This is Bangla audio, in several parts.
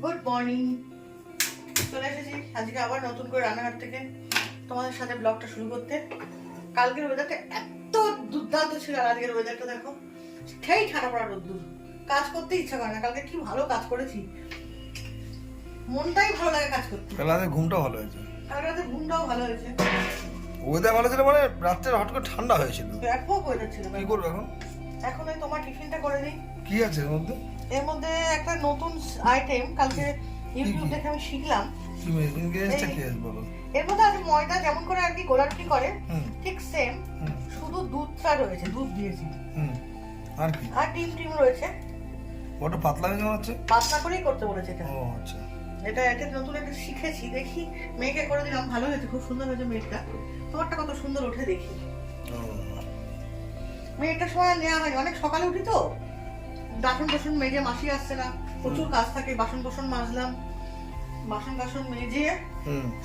Good morning. চলে এসেছি আজকে আবার নতুন করে রান্নাঘর থেকে তোমাদের সাথে ব্লগটা শুরু করতে। কালকের ওয়েদারটা এত দুর্দান্ত ছিল, আর আজকের ওয়েদারটা দেখো সেই ঠান্ডা পড়া রোদ্দুর, কাজ করতে ইচ্ছা করে না। কালকে কি ভালো কাজ করেছি, মনটাই ভালো লাগে কাজ করতে। কাল রাতে ঘুমটাও ভালো হয়েছে, কাল রাতে ঘুমটাও ভালো হয়েছে, ওয়েদার ভালো ছিল, মানে রাত্রে হট করে ঠান্ডা হয়েছিল। ব্যাপক ওয়েদার ছিল। কি করবো এখন? এখন ওই তোমার টিফিনটা করে নিই। কি আছে এর মধ্যে? এর মধ্যে একটা নতুন আইটেম কালকে ইউটিউব দেখে আমি শিখলাম। কি ইনগ্রেডিয়েন্টসটা কি আছে বলো? এর মধ্যে আছে ময়দা, যেমন করে আর কি গোলা রুটি করে ঠিক সেম, শুধু দুধটা রয়েছে, দুধ দিয়েছি। আর কি? আর ডিম রয়েছে। ওটা পাতলা হয়ে যাচ্ছে, পাতলা করেই করতে বলেছে এটা। ও আচ্ছা, এটা নতুন একটা শিখেছি, দেখি মেয়েকে করে দিলাম, ভালো হয়েছে, খুব সুন্দর হয়েছে মেয়েটা। তোমারটা কত সুন্দর ওঠে দেখি। মেয়েটার সময় নেওয়া হয়, অনেক সকালে উঠি তো, বাসন মেজে, মাসি আসছে না, প্রচুর কাজ থাকে, বাসন মাজলাম, বাসন মেজে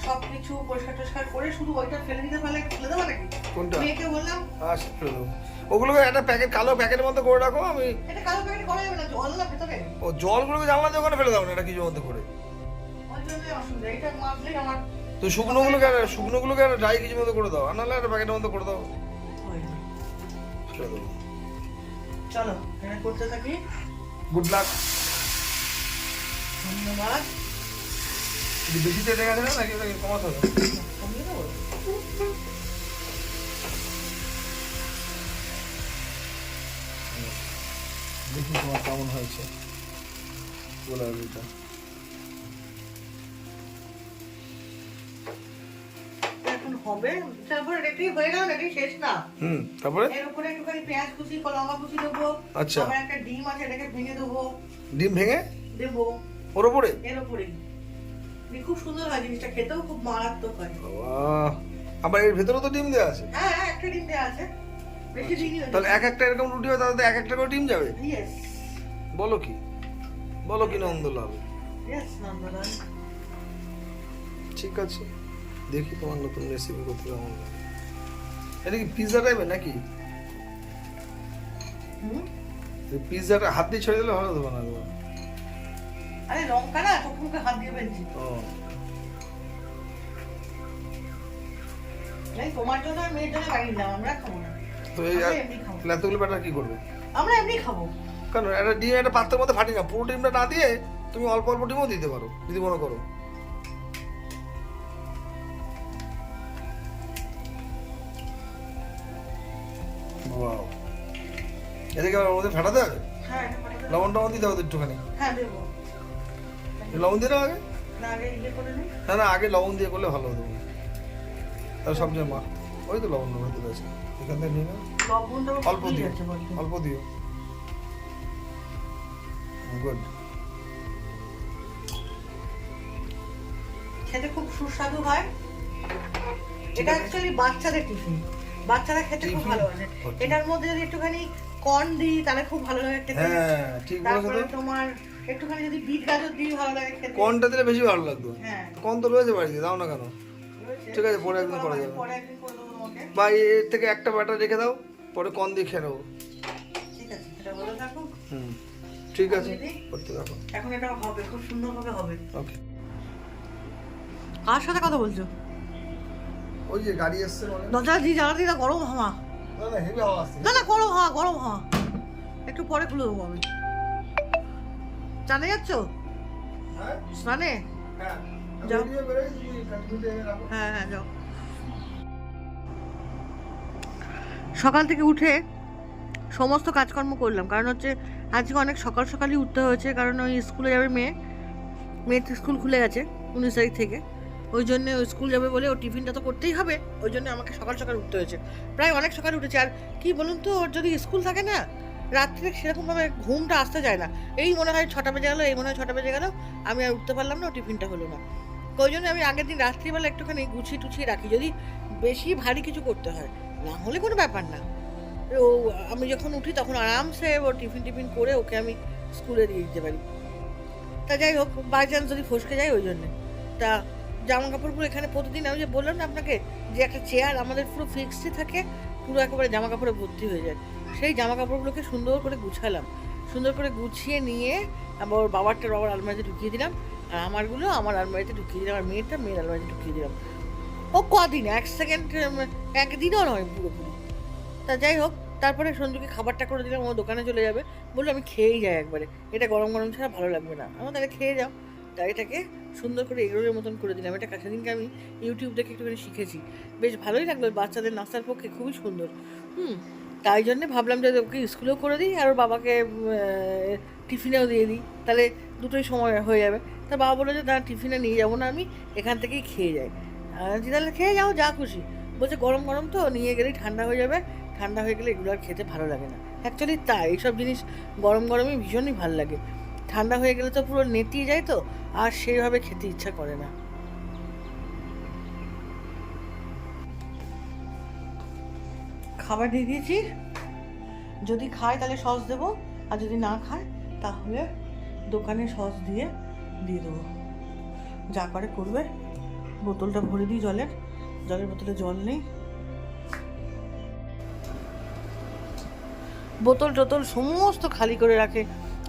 সবকিছু পরিষ্কার করে শুধু ওইটা ফেলে দিতে পারলে ফেলে দেবো নাকি? কোনটা? মেয়েকে বললাম আচ্ছা ফেলে দেবো। ওগুলোকে একটা প্যাকেট, কালো প্যাকেটের মধ্যে করে রাখো। আমি এটা কালো প্যাকেট করা যাবে না, জল না ভেতরে। ও জলগুলোকে জানলা দিয়ে ওখানে ফেলে দাও না, এটা কিছুর মধ্যে করে। ওই জন্যই অসুবিধা, এটা মাজলেই আমার তো শুকনোগুলোকে একটা ড্রাই কিছুর মধ্যে করে দাও, আর নাহলে একটা প্যাকেটের মধ্যে করে দাও। ফেলে দেবো। চলো এটা করতে থাকি। Good luck. ধন্যবাদ। বেশি তেলে গেছে না, নাকি ওটাকে কমাতে হবে? কমিয়ে দেবো। দেখি তোমার কেমন হয়েছে গোলা রুটিটা। এখন হবে, তারপর এটাই হয়ে গেল, এটাই শেষ না। তারপরে এর উপরে একটুখানি পেঁয়াজ কুচি, লঙ্কা কুচি দেবো। আচ্ছা। আবার একটা ডিম আছে, এটাকে ভেঙে দেবো। ডিম ভেঙে দেবো ওর উপরে? এর উপরেই। খুব সুন্দর হয় জিনিসটা, খেতেও খুব মারাত্মক হয়। বাহ, আবার এর ভেতরেও তো ডিম দেওয়া আছে। হ্যাঁ, একটা ডিম দেওয়া আছে, বেশি ডিমই হয়েছে। তাহলে একটা এরকম রুটি হয়, তাহলে এক একটা করে ডিম যাবে? ইয়েস। বলো কি নন্দলাল? ইয়েস নন্দলাল। ঠিক আছে, দেখি তোমার নতুন রেসিপি করতে কেমন লাগে। এটা কি পিৎজা টাইপের নাকি? পিৎজাটা হাত দিয়ে ছড়িয়ে দিলে ভালো হতো না? আরে লঙ্কা না, চোখ মুখে হাত দিয়ে ফেলছি। তোমার জন্য আর মেয়ের জন্য বানিয়ে দিলাম, আমরা খাবো না। তো এই এতগুলো ব্যাটার কি করবে? আমরা এমনি খাবো। কারণ একটা ডিম একটা পাত্রের মধ্যে ফাটি না, পুরো ডিমটা না দিয়ে তুমি অল্প অল্প ডিমও দিতে পারো যদি মনে করো। ওয়াও, এটাকে আবার মধ্যে ফাটাতে হবে? হ্যাঁ, লবণ টবণ দিতে হবে একটুখানি? হ্যাঁ দেবো। লবণ দিয়ে দাও আগে? না, আগে ইয়ে করে নিই। না, আগে লবণ দিয়ে করলে ভালো হতো। তাহলে সব জায়গায় মা ওই তো লবণ ভেতরে আছে, এখান থেকে নিয়ে নাও। লবণটা অল্প দিও, অল্প দিও। গুড। খেতে খুব সুস্বাদু হয়। এটা অ্যাকচুয়ালি বাচ্চাদের টিফিন, বাচ্চারা খেতে খুব ভালোবাসে। এটার মধ্যে যদি একটুখানি কর্ন দিই তাহলে খুব ভালো লাগে খেতে। হ্যাঁ ঠিক বলেছো। তারপরে তোমার একটুখানি যদি বিট গাজর দিই ভালো লাগে খেতে। কর্নটা দিলে বেশি ভালো লাগতো। হ্যাঁ, কর্ন তো রয়েছে বাড়িতে, দাও না কেন? ঠিক আছে, পরে একদিন করা যাবে। পরে একদিন করে দেবো তোমাকে। বা এর থেকে একটা ব্যাটার রেখে দাও, পরে কর্ন দিয়ে খেয়ে নেবো। ঠিক আছে, এটা বলে থাকো। ঠিক আছে, করতে থাকো। এখন এটা হবে, খুব সুন্দরভাবে হবে। ওকে। কার সাথে কথা বলছো? ওই যে গাড়ি এসছে মানে। দরজা দিয়ে জ্বালা দিয়ে গরম হাওয়া। না হেভি আওয়াজ আসছে। না গরম হাওয়া। একটু পরে খুলে দেবো আমি। জানে যাচ্ছ? হ্যাঁ স্নানে? হ্যাঁ যাও। ভিডিও বের হয়ে তুমি কন্টিনিউ করে রাখো। হ্যাঁ যাও। সকাল থেকে উঠে সমস্ত কাজকর্ম করলাম, কারণ হচ্ছে আজকে অনেক সকালই উঠতে হয়েছে, কারণ ওই স্কুলে যাবে মেয়ের স্কুল খুলে গেছে 19 তারিখ থেকে। ওই জন্য ওই স্কুল যাবে বলে ওর টিফিনটা তো করতেই হবে, ওই জন্য আমাকে সকাল উঠতে হয়েছে। প্রায় অনেক সকালে উঠেছে। আর কি বলুন তো, ওর যদি স্কুল থাকে না, রাত্রে সেরকমভাবে ঘুমটা আসতে যায় না। এই মনে হয় 6টা বেজে গেলো, আমি আর উঠতে পারলাম না, ও টিফিনটা হলো না। ওই জন্য আমি আগের দিন রাত্রিবেলা একটুখানি গুছিয়ে রাখি, যদি বেশি ভারী কিছু করতে হয়। না হলে কোনো ব্যাপার না, ও আমি যখন উঠি তখন আরামসে ওর টিফিন করে ওকে আমি স্কুলে দিয়ে দিতে পারি। তা যাই হোক, বাই চান্স যদি ফসকে যায়, ওই জন্যে তা জামা কাপড়গুলো এখানে প্রতিদিন, আমি যে বললাম না আপনাকে যে একটা চেয়ার আমাদের পুরো ফিক্সডই থাকে, পুরো একেবারে জামা কাপড়ে ভর্তি হয়ে যায়। সেই জামা কাপড়গুলোকে সুন্দর করে গুছালাম, সুন্দর করে গুছিয়ে নিয়ে আবার ওর বাবারটা বাবার আলমারিতে ঢুকিয়ে দিলাম, আর আমারগুলো আমার আলমারিতে ঢুকিয়ে দিলাম, আর মেয়েটা মেয়ের আলমারিতে ঢুকিয়ে দিলাম। ও কদিন, 1 সেকেন্ড, একদিনও নয় পুরোপুরি। তা যাই হোক, তারপরে সঞ্জুকে খাবারটা করে দিলাম, ও দোকানে চলে যাবে, বললো আমি খেয়েই যাই একবারে, এটা গরম গরম ছাড়া ভালো লাগবে না। আমার তাহলে খেয়ে যাও। তাই এটাকে সুন্দর করে এগরোলের মতন করে দিলাম। এটা সেদিনকে আমি ইউটিউব দেখে একটুখানি শিখেছি, বেশ ভালোই লাগলো, বাচ্চাদের নাস্তার পক্ষে খুবই সুন্দর। তাই জন্যে ভাবলাম যে ওকে স্কুলেও করে দিই, আর ওর বাবাকে টিফিনেও দিয়ে দিই, তাহলে দুটোই সময় হয়ে যাবে। তা বাবা বললো যে না, টিফিনে নিয়ে যাবো না, আমি এখান থেকেই খেয়ে যাই। তাহলে খেয়ে যাও, যা খুশি। বলছে গরম গরম তো নিয়ে গেলেই ঠান্ডা হয়ে যাবে, ঠান্ডা হয়ে গেলে এগুলো আর খেতে ভালো লাগে না। অ্যাকচুয়ালি তাই, এইসব জিনিস গরম গরমই ভীষণই ভালো লাগে, ঠান্ডা হয়ে গেলে তো পুরো নেতিয়ে যায়, তো আর সেইভাবে খেতে ইচ্ছা করে না। খাবার দিয়ে দিয়েছি, যদি খায় তাহলে সস দেবো, আর যদি না খায় তাহলে দোকানে সস দিয়ে দেবো, যা করে করবে। বোতলটা ভরে দিই জলের বোতলে জল নেই, বোতল টোতল সমস্ত খালি করে রাখে,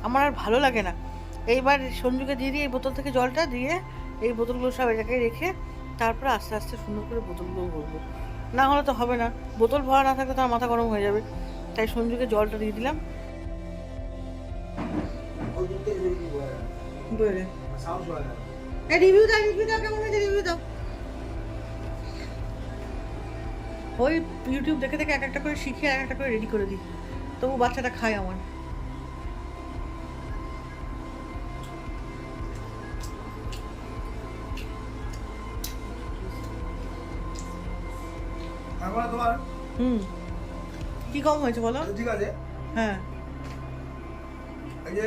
আমার আর ভালো লাগে না। এইবার সঞ্জুকে দিয়ে দিই এই বোতল থেকে জলটা দিয়ে, এই বোতলগুলো সব এই জায়গায় রেখে তারপরে আস্তে আস্তে সুন্দর করে বোতলগুলো ভরবো, না হলে তো হবে না। বোতল ভরা না থাকলে তো আমার মাথা গরম হয়ে যাবে। তাই সঞ্জুকে জলটা দিয়ে দিলাম। ওই ইউটিউব দেখে দেখে এক একটা করে শিখে এক একটা করে রেডি করে দিই, তবু বাচ্চাটা খায় আমার। তোমার কি কম হয়েছে বলো? ঠিক আছে, হ্যাঁ, এই যে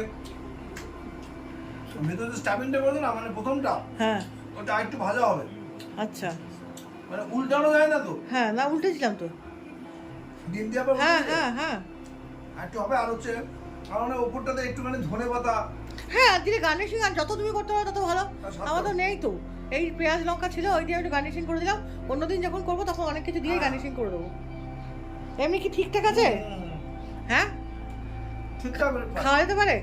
ভেতরে স্টাফিংটা করে না, মানে প্রথমটা, হ্যাঁ, ওটা একটু ভাজা হবে। আচ্ছা, মানে উল্টানো যায় না তো? হ্যাঁ, না উল্টেছিলাম তো, ডিম দিয়ে আবার হ্যাঁ হ্যাঁ হ্যাঁ, একটু হবে। আর হচ্ছে কারণ ওপরটাতে একটুখানি ধনে পাতা, হ্যাঁ দিলে গার্নিশিং, আর যত তুমি করতে পারো তত ভালো। আমার তো নেই তো, এই পেঁয়াজ লঙ্কা ছিল, ওই দিয়ে একটু গার্নিশিং করে দিলাম। অন্যদিন যখন করবো তখন অনেক কিছু দিয়ে গার্নিশিং করে দেবো। এমনি কি ঠিকঠাক আছে? হ্যাঁ, ঠিকঠাক খাওয়া যেতে পারে,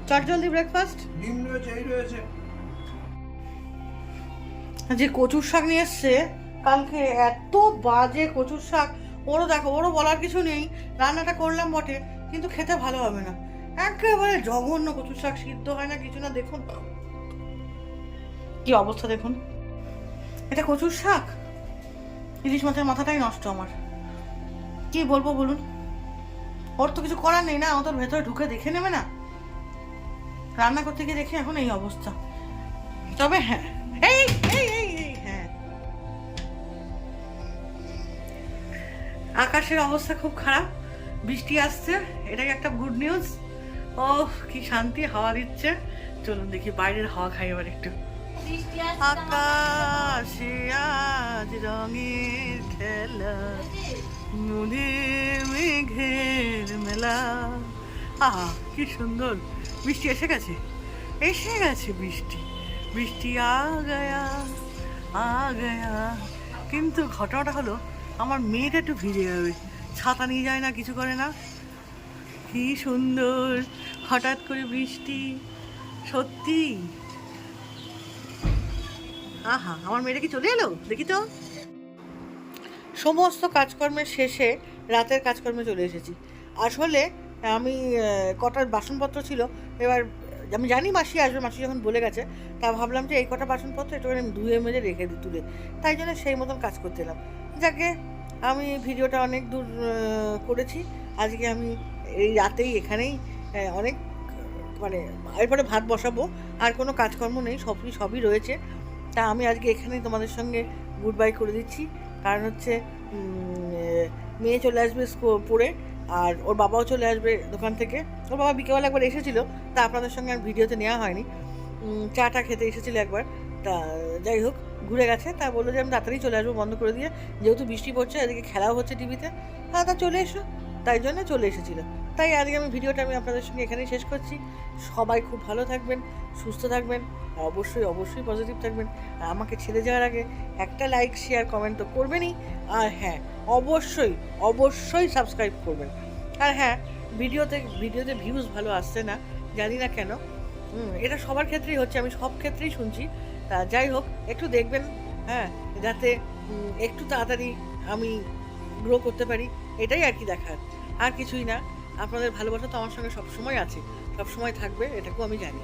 চটজলদি ব্রেকফাস্ট। ডিম রয়েছে, এই রয়েছে। যে কচুর শাক নিয়ে এসছে কালকে, এত বাজে কচুর শাক। ওরও দেখো, ওরও বলার কিছু নেই, রান্নাটা করলাম বটে, কিন্তু খেতে ভালো হবে না, একেবারে জঘন্য কচুর শাক, সিদ্ধ হয় না কিছু না। দেখুন কি অবস্থা, দেখুন এটা কচুর শাক। ইলিশ মাছের মাথাটাই নষ্ট আমার, কি বলবো বলুন। ওর তো কিছু করার নেই না, ও তোর ভেতরে ঢুকে দেখে নেবে না, রান্না করতে গিয়ে দেখে এখন এই অবস্থা। তবে হ্যাঁ, এই এই এই এই হ্যাঁ, আকাশের অবস্থা খুব খারাপ, বৃষ্টি আসছে, এটাই একটা গুড নিউজ। ও কি শান্তি, হাওয়া দিচ্ছে। চলুন দেখি বাইরের হাওয়া খাই এবার একটু। আকাশে আজ রঙের খেলা, নদীর মেঘের মেলা। আহা কি সুন্দর, বৃষ্টি এসে গেছে, এসে গেছে বৃষ্টি, বৃষ্টি আ গয়া। কিন্তু ঘটনাটা হলো, আমার মেয়েটা একটু ভিজে যাবে, ছাতা নিয়ে যায় না, কিছু করে না। কি সুন্দর হঠাৎ করে বৃষ্টি, সত্যি। আহা, আমার মেয়েটা কি চলে এলো, দেখি তো। সমস্ত কাজকর্মের শেষে রাতের কাজকর্মে চলে এসেছি। আসলে আমি কটার বাসনপত্র ছিল, এবার আমি জানি মাসি আসবে, মাসি যখন বলে গেছে, তা ভাবলাম যে এই কটা বাসনপত্র একটুখানি ধুয়ে মেজে রেখে দিই তুলে, তাই জন্য সেই মতন কাজ করতে এলাম। যাকে আমি ভিডিওটা অনেক দূর করেছি, আজকে আমি এই রাতেই এখানেই অনেক মানে এরপরে ভাত বসাবো, আর কোনো কাজকর্ম নেই, সবই রয়েছে। তা আমি আজকে এখানেই তোমাদের সঙ্গে গুড বাই করে দিচ্ছি, কারণ হচ্ছে মেয়ে চলে আসবে পড়ে, আর ওর বাবাও চলে আসবে দোকান থেকে। ওর বাবা বিকেলবেলা একবার এসেছিলো, তা আপনাদের সঙ্গে আর ভিডিওতে নেওয়া হয়নি, চাটা খেতে এসেছিলো একবার। তা যাই হোক, ঘুরে গেছে, তা বললো যে আমি তাড়াতাড়ি চলে আসবো বন্ধ করে দিয়ে, যেহেতু বৃষ্টি পড়ছে, এদিকে খেলাও হচ্ছে টিভিতে। হ্যাঁ, তা চলে এসো, তাই জন্য চলে এসেছিলো। তাই আজকে আমি ভিডিওটা আপনাদের সঙ্গে এখানেই শেষ করছি। সবাই খুব ভালো থাকবেন, সুস্থ থাকবেন, অবশ্যই অবশ্যই পজিটিভ থাকবেন। আর আমাকে ছেড়ে যাওয়ার আগে একটা লাইক শেয়ার কমেন্ট তো করবেনই, আর হ্যাঁ অবশ্যই অবশ্যই সাবস্ক্রাইব করবেন। আর হ্যাঁ, ভিডিওতে ভিউজ ভালো আসছে না, জানি না কেন। এটা সবার ক্ষেত্রেই হচ্ছে, আমি সব ক্ষেত্রেই শুনছি। তা যাই হোক, একটু দেখবেন, হ্যাঁ, যাতে একটু তাড়াতাড়ি আমি গ্রো করতে পারি, এটাই আর কি দেখার, আর কিছুই না। আপনাদের ভালোবাসা তো আমার সঙ্গে সবসময় আছে, সবসময় থাকবে, এটাকেও আমি জানি।